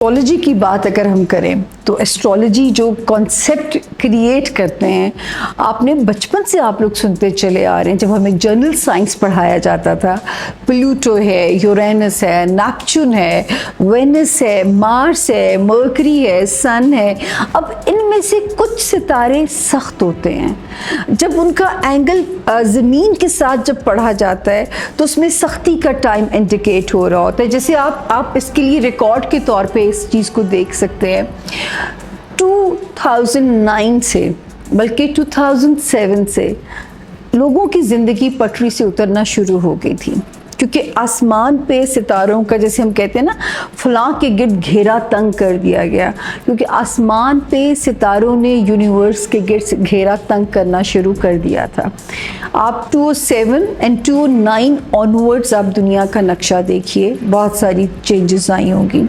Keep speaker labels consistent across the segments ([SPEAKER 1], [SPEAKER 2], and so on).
[SPEAKER 1] Astrology की बात अगर हम करें तो एस्ट्रोलॉजी जो कॉन्सेप्ट क्रिएट करते हैं, आपने बचपन से आप लोग सुनते चले आ रहे हैं। जब हमें जनरल साइंस पढ़ाया जाता था, प्लूटो है, यूरेनस है, नेपच्यून है, वेनस है, मार्स है, मर्करी है, सन है। अब इनमें से कुछ सितारे सख्त होते हैं, जब उनका एंगल ज़मीन के साथ जब पढ़ा जाता है तो उसमें सख्ती का टाइम इंडिकेट हो रहा होता है। जैसे आप इसके लिए रिकॉर्ड के तौर पे इस चीज़ को देख सकते हैं। 2009 से बल्कि 2007 से लोगों की ज़िंदगी पटरी से उतरना शुरू हो गई थी, क्योंकि आसमान पे सितारों का, जैसे हम कहते हैं ना, फलां के गिर्द घेरा तंग कर दिया गया, क्योंकि आसमान पे सितारों ने यूनिवर्स के गिर्द घेरा तंग करना शुरू कर दिया था। आप 2007 एंड 2009 ऑनवर्ड्स आप दुनिया का नक्शा देखिए, बहुत सारी चेंजेस आई होंगी।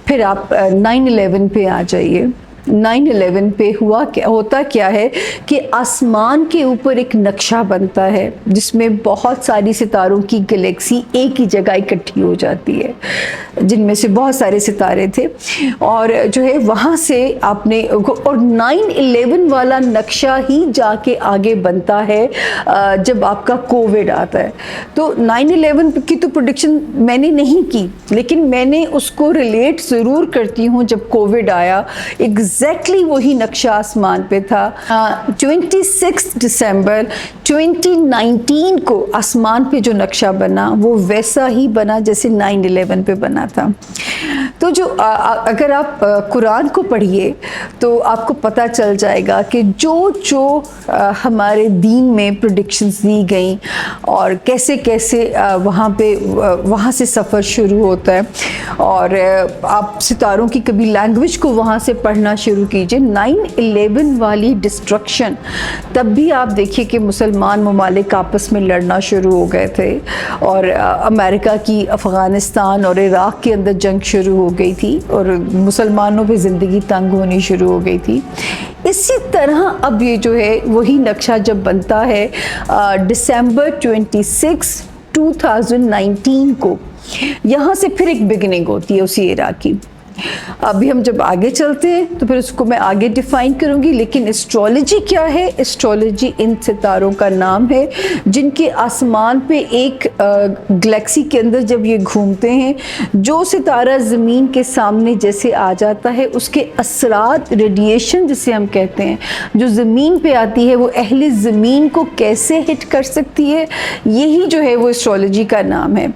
[SPEAKER 1] फिर आप 9/11 पे आ जाइए। 9/11 पे होता क्या है कि आसमान के ऊपर एक नक्शा बनता है जिसमें बहुत सारी सितारों की गैलेक्सी एक ही जगह इकट्ठी हो जाती है, जिनमें से बहुत सारे सितारे थे। और जो है वहाँ से आपने, और 9/11 वाला नक्शा ही जाके आगे बनता है जब आपका कोविड आता है। तो 9/11 की तो प्रेडिक्शन मैंने नहीं की, लेकिन मैंने उसको रिलेट ज़रूर करती हूँ। जब कोविड आया, एग्जैक्टली वही नक्शा आसमान पे था। 26 दिसंबर 2019 को आसमान पे जो नक्शा बना वो वैसा ही बना जैसे 9/11 पे बना था। तो जो अगर आप कुरान को पढ़िए तो आपको पता चल जाएगा कि जो हमारे दीन में प्रेडिक्शंस दी गई और कैसे कैसे वहाँ से सफ़र शुरू होता है। और आप सितारों की कभी लैंग्वेज को वहाँ से पढ़ना शुरू कीजिए। 9/11 वाली डिस्ट्रक्शन, तब भी आप देखिए कि मुसलमान ममालिक आपस में लड़ना शुरू हो गए थे, और अमेरिका की अफ़गानिस्तान और इराक़ के अंदर जंग शुरू हो गई थी, और मुसलमानों पे ज़िंदगी तंग होनी शुरू हो गई थी। इसी तरह अब ये जो है वही नक्शा जब बनता है दिसंबर 26, 2019 को, यहाँ से फिर एक बिगिनिंग होती है उसी एरा की। अभी हम जब आगे चलते हैं तो फिर उसको मैं आगे डिफ़ाइन करूँगी। लेकिन एस्ट्रोलॉजी क्या है? एस्ट्रोलॉजी इन सितारों का नाम है जिनके आसमान पे एक गैलेक्सी के अंदर जब ये घूमते हैं, जो सितारा ज़मीन के सामने जैसे आ जाता है, उसके असरात, रेडिएशन जिसे हम कहते हैं, जो ज़मीन पे आती है, वो अहले ज़मीन को कैसे हिट कर सकती है, यही जो है वो एस्ट्रोलॉजी का नाम है।